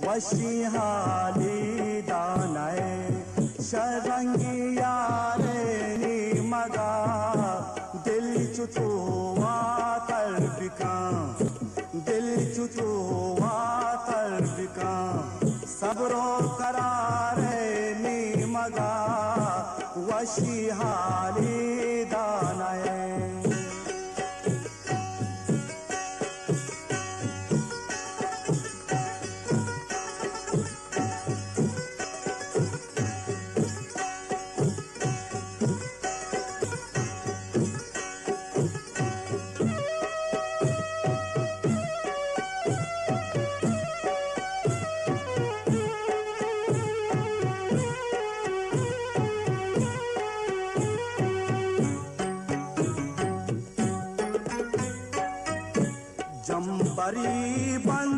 वशी हाली दानाए शरंगी यारे नी मगा दिल चुतुआ तर्बिका दिल चुतुआ तर्बिका सबरो करारे नी मगा वशी हाली दानाए जम्बरी बन